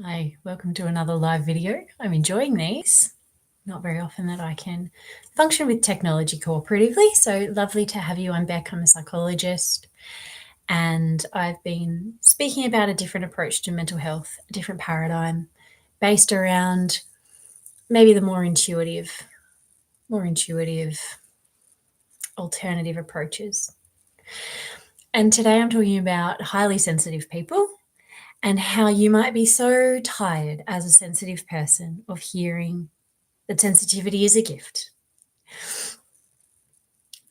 Hi, welcome to another live video. I'm enjoying these. Not very often that I can function with technology cooperatively, so lovely to have you. I'm Beck, I'm a psychologist, and I've been speaking about a different approach to mental health, a different paradigm based around maybe the more intuitive alternative approaches. And today I'm talking about highly sensitive people and how you might be so tired as a sensitive person of hearing that sensitivity is a gift.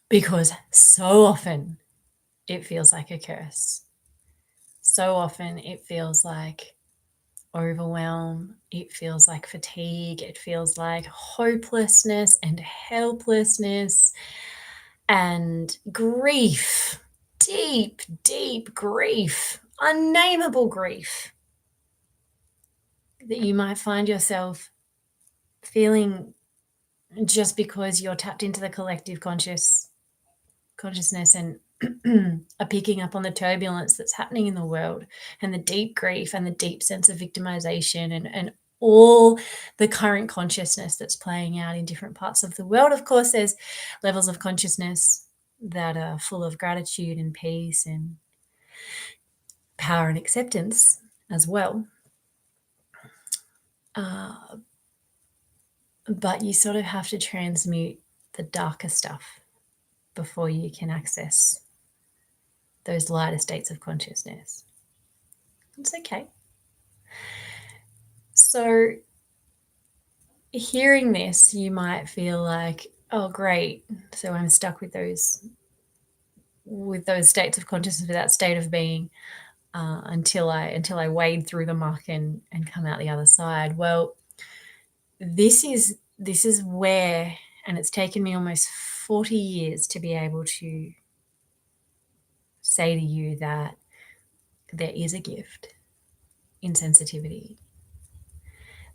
Because so often it feels like a curse. So often it feels like overwhelm. It feels like fatigue. It feels like hopelessness and helplessness and grief. Deep, deep grief. Unnameable grief that you might find yourself feeling just because you're tapped into the collective consciousness and are picking up on the turbulence that's happening in the world and the deep grief and the deep sense of victimization and all the current consciousness that's playing out in different parts of the world. Of course, there's levels of consciousness that are full of gratitude and peace and power and acceptance as well. But you sort of have to transmute the darker stuff before you can access those lighter states of consciousness. It's okay. So hearing this, you might feel like, oh, great. So I'm stuck with those states of consciousness, with that state of being, until I wade through the muck and come out the other side. Well, this is where, and it's taken me almost 40 years to be able to say to you that there is a gift in sensitivity.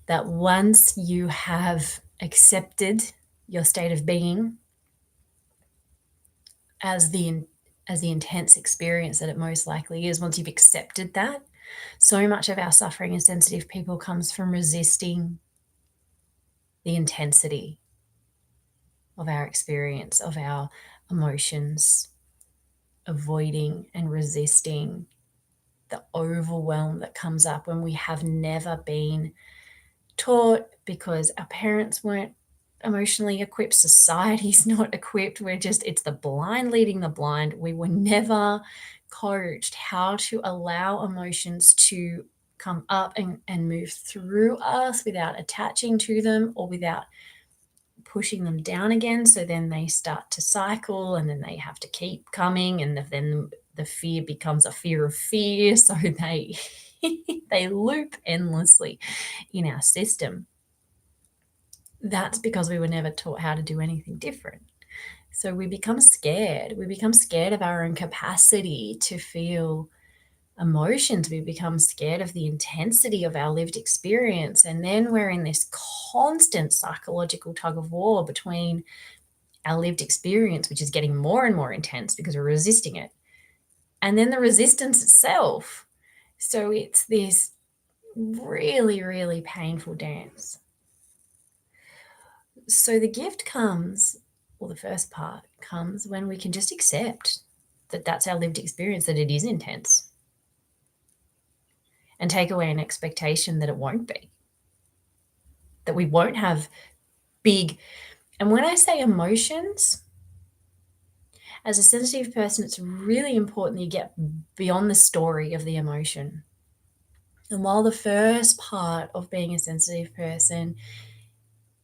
That once you have accepted your state of being as the intense experience that it most likely is, once you've accepted that, so much of our suffering as sensitive people comes from resisting the intensity of our experience, of our emotions, avoiding and resisting the overwhelm that comes up when we have never been taught, because our parents weren't emotionally equipped, society's not equipped, it's the blind leading the blind. We were never coached how to allow emotions to come up and move through us without attaching to them or without pushing them down again. So then they start to cycle and then they have to keep coming, and then the fear becomes a fear of fear. So they they loop endlessly in our system. That's because we were never taught how to do anything different. So we become scared. We become scared of our own capacity to feel emotions. We become scared of the intensity of our lived experience. And then we're in this constant psychological tug of war between our lived experience, which is getting more and more intense because we're resisting it, and then the resistance itself. So it's this really, really painful dance. So the gift comes, or the first part comes, when we can just accept that that's our lived experience, that it is intense, and take away an expectation that it won't be, that we won't have big. And when I say emotions, as a sensitive person, it's really important you get beyond the story of the emotion. And while the first part of being a sensitive person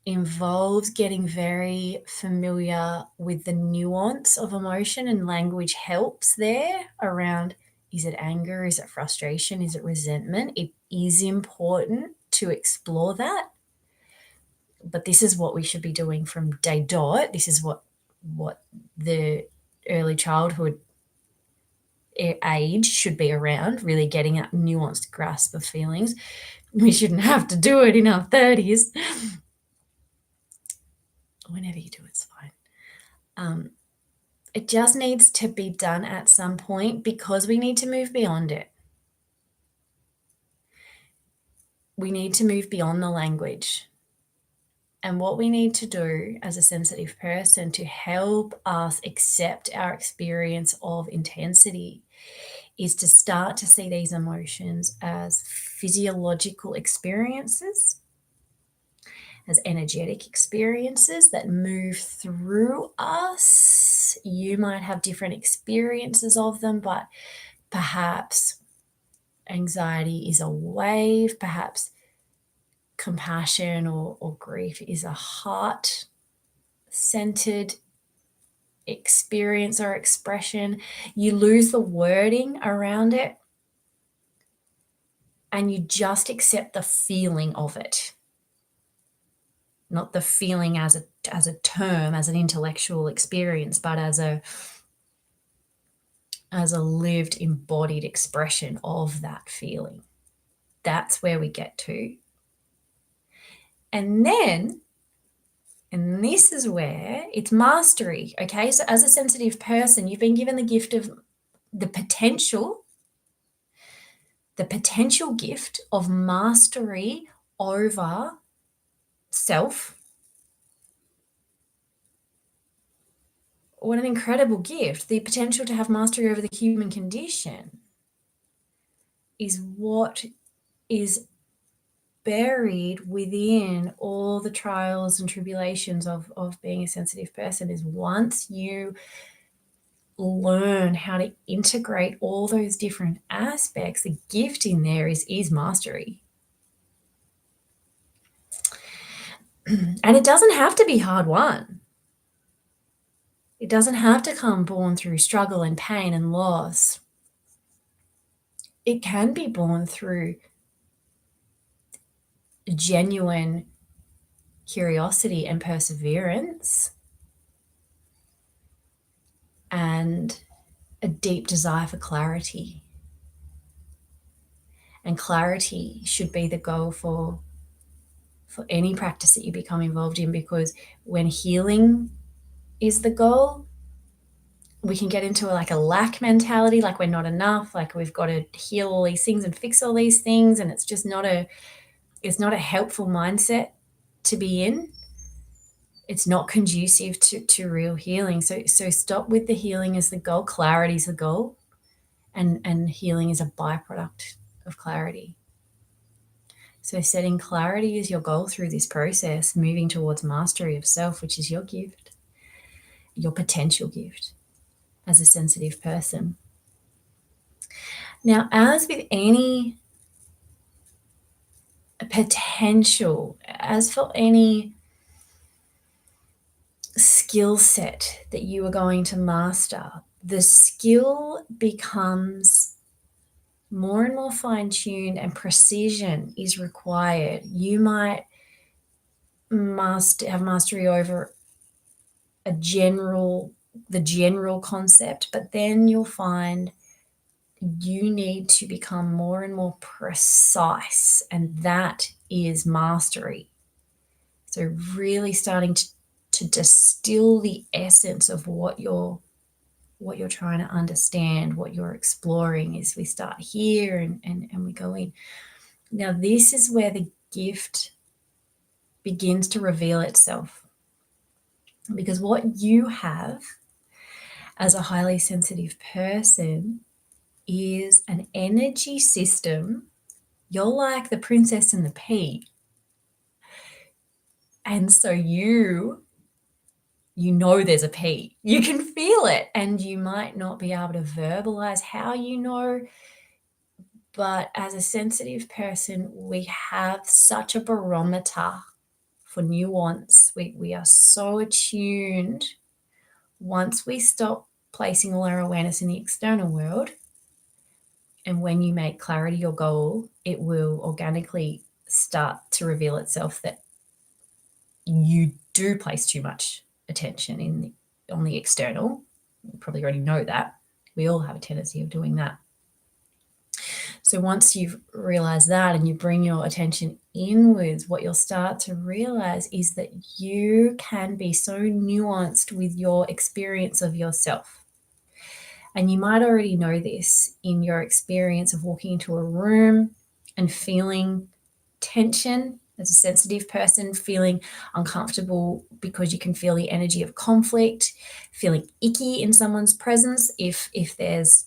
involves getting very familiar with the nuance of emotion, and language helps there around, is it anger, is it frustration, is it resentment? It is important to explore that. But this is what we should be doing from day dot. This is what the early childhood age should be around, really getting a nuanced grasp of feelings. We shouldn't have to do it in our 30s. Whenever you do, it's fine. It just needs to be done at some point because we need to move beyond it. we need to move beyond the language. And what we need to do as a sensitive person to help us accept our experience of intensity is to start to see these emotions as physiological experiences, as energetic experiences that move through us. You might have different experiences of them, but perhaps anxiety is a wave, perhaps compassion or grief is a heart-centered experience or expression. You lose the wording around it and you just accept the feeling of it. Not the feeling as a term, as an intellectual experience, but as a lived, embodied expression of that feeling. That's where we get to. And then, and this is where it's mastery, okay? So as a sensitive person, you've been given the gift of the potential gift of mastery over self. What an incredible gift. The potential to have mastery over the human condition is what is buried within all the trials and tribulations of being a sensitive person. Is once you learn how to integrate all those different aspects, the gift in there is mastery. And it doesn't have to be hard won. It doesn't have to come born through struggle and pain and loss. It can be born through genuine curiosity and perseverance and a deep desire for clarity. And clarity should be the goal for any practice that you become involved in, because when healing is the goal, we can get into like a lack mentality, like we're not enough, like we've got to heal all these things and fix all these things, and it's just not a helpful mindset to be in. It's not conducive to real healing. So stop with the healing as the goal. Clarity is the goal, and healing is a byproduct of clarity. So setting clarity as your goal through this process, moving towards mastery of self, which is your gift, your potential gift as a sensitive person. Now, as with any potential, as for any skill set that you are going to master, the skill becomes more and more fine-tuned and precision is required. You might have mastery over the general concept, but then you'll find you need to become more and more precise, and that is mastery. So really starting to distill the essence of what you're trying to understand, what you're exploring. Is we start here and we go in. Now, this is where the gift begins to reveal itself, because what you have as a highly sensitive person is an energy system. You're like the princess and the pea. And so you know there's a pea. You can feel it, and you might not be able to verbalize how you know, but as a sensitive person, we have such a barometer for nuance. We are so attuned. Once we stop placing all our awareness in the external world, and when you make clarity your goal, it will organically start to reveal itself that you do place too much attention on the external. You probably already know that. We all have a tendency of doing that. So once you've realized that and you bring your attention inwards, what you'll start to realize is that you can be so nuanced with your experience of yourself. And you might already know this in your experience of walking into a room and feeling tension as a sensitive person, feeling uncomfortable because you can feel the energy of conflict, feeling icky in someone's presence if there's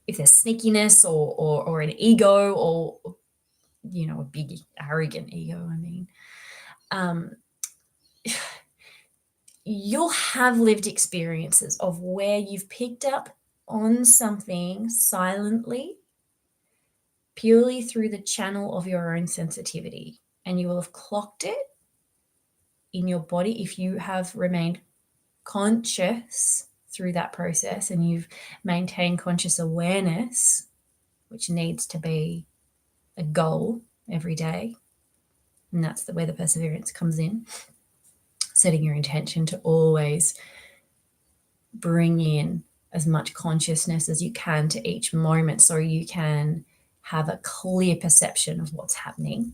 sneakiness or an ego, or a big arrogant ego, you'll have lived experiences of where you've picked up on something silently, purely through the channel of your own sensitivity, and you will have clocked it in your body if you have remained conscious through that process and you've maintained conscious awareness, which needs to be a goal every day. And that's where the perseverance comes in. Setting your intention to always bring in as much consciousness as you can to each moment so you can have a clear perception of what's happening.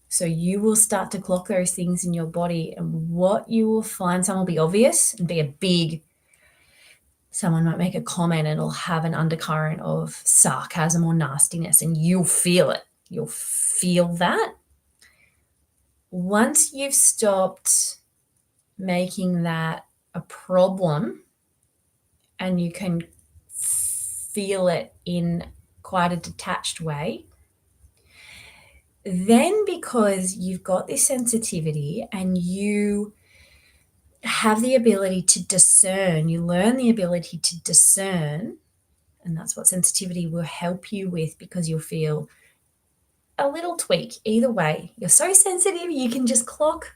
So you will start to clock those things in your body, and what you will find, some will be obvious and be a big, someone might make a comment and it'll have an undercurrent of sarcasm or nastiness, and you'll feel it. You'll feel that. Once you've stopped making that a problem and you can feel it in quite a detached way, then because you've got this sensitivity and you have the ability to discern, you learn the ability to discern, and that's what sensitivity will help you with, because you'll feel a little tweak either way. You're so sensitive, you can just clock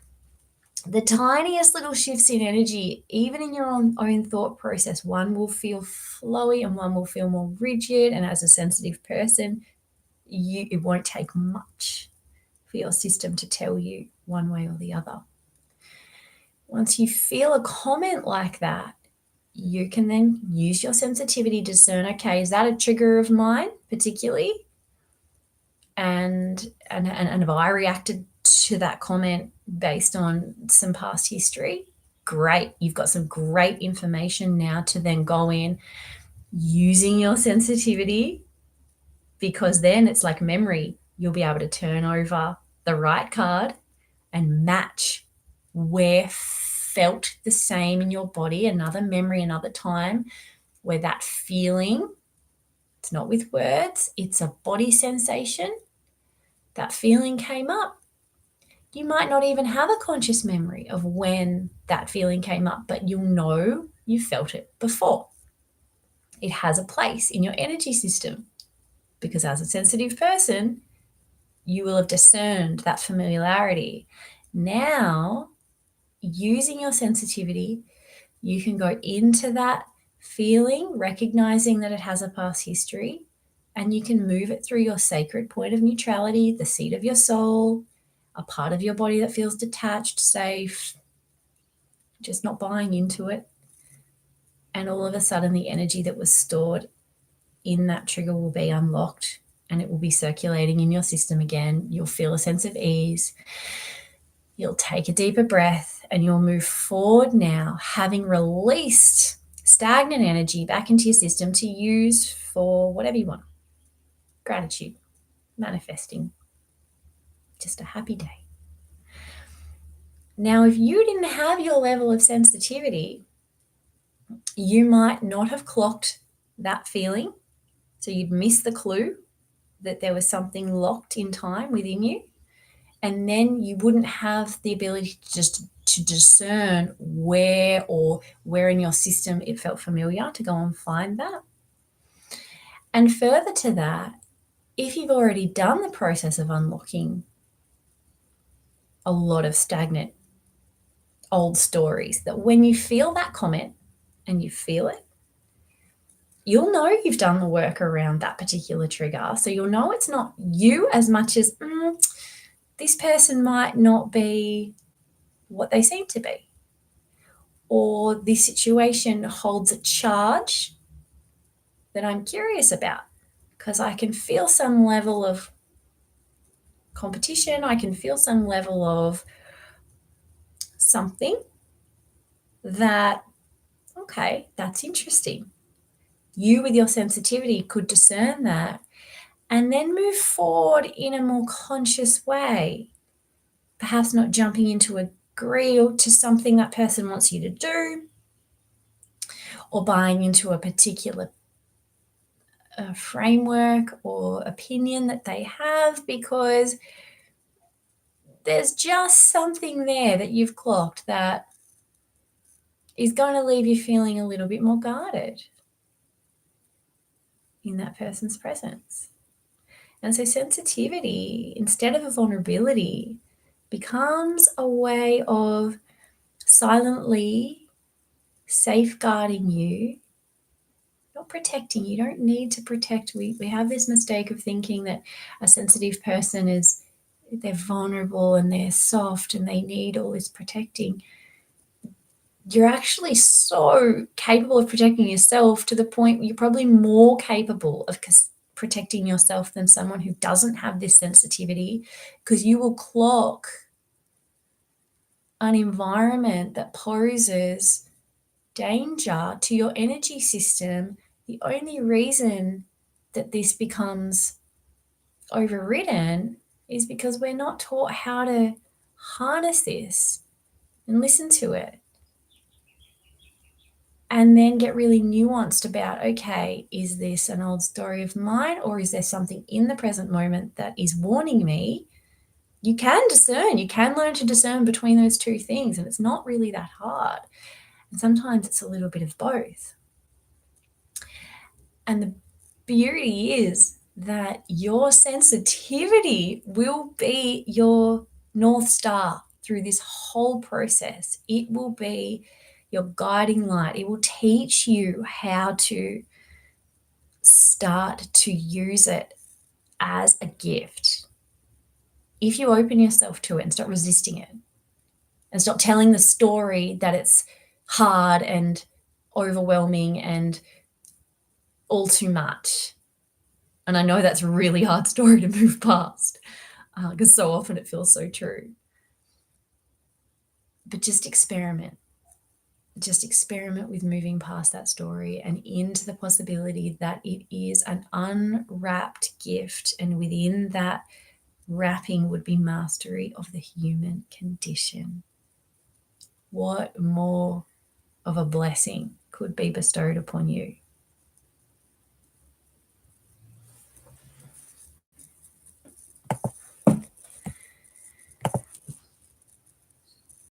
the tiniest little shifts in energy, even in your own thought process. One will feel flowy and one will feel more rigid. And as a sensitive person, it won't take much for your system to tell you one way or the other. Once you feel a comment like that, you can then use your sensitivity to discern, okay, is that a trigger of mine particularly? And have I reacted to that comment based on some past history? Great. You've got some great information now to then go in using your sensitivity, because then it's like memory. You'll be able to turn over the right card and match where felt the same in your body, another memory, another time where that feeling, it's not with words, it's a body sensation, that feeling came up. You might not even have a conscious memory of when that feeling came up, but you'll know you felt it before. It has a place in your energy system, because as a sensitive person, you will have discerned that familiarity. Now, using your sensitivity, you can go into that feeling, recognizing that it has a past history, and you can move it through your sacred point of neutrality, the seat of your soul, a part of your body that feels detached, safe, just not buying into it. And all of a sudden, the energy that was stored in that trigger will be unlocked and it will be circulating in your system again. You'll feel a sense of ease. You'll take a deeper breath and you'll move forward now, having released stagnant energy back into your system to use for whatever you want. Gratitude, manifesting, just a happy day. Now, if you didn't have your level of sensitivity, you might not have clocked that feeling. So you'd miss the clue that there was something locked in time within you. And then you wouldn't have the ability to discern where in your system it felt familiar to go and find that. And further to that, if you've already done the process of unlocking a lot of stagnant old stories, that when you feel that comment and you feel it, you'll know you've done the work around that particular trigger. So you'll know it's not you as much as this person might not be what they seem to be. Or this situation holds a charge that I'm curious about, because I can feel some level of competition. I can feel some level of something that, okay, that's interesting. You with your sensitivity could discern that and then move forward in a more conscious way, perhaps not jumping into agree to something that person wants you to do, or buying into a particular framework or opinion that they have, because there's just something there that you've clocked that is going to leave you feeling a little bit more guarded in that person's presence. And so sensitivity, instead of a vulnerability, becomes a way of silently safeguarding you, not protecting. You don't need to protect. We have this mistake of thinking that a sensitive person is, they're vulnerable and they're soft and they need all this protecting. You're actually so capable of protecting yourself, to the point where you're probably more capable of protecting yourself than someone who doesn't have this sensitivity, because you will clock an environment that poses danger to your energy system. The only reason that this becomes overridden is because we're not taught how to harness this and listen to it, and then get really nuanced about, okay, is this an old story of mine, or is there something in the present moment that is warning me? You can discern, you can learn to discern between those two things, and it's not really that hard. And sometimes it's a little bit of both. And the beauty is that your sensitivity will be your North Star through this whole process. It will be your guiding light. It will teach you how to start to use it as a gift. If you open yourself to it and stop resisting it, and stop telling the story that it's hard and overwhelming and all too much. And I know that's a really hard story to move past, because so often it feels so true. But just experiment. Just experiment with moving past that story and into the possibility that it is an unwrapped gift, and within that wrapping would be mastery of the human condition. What more of a blessing could be bestowed upon you?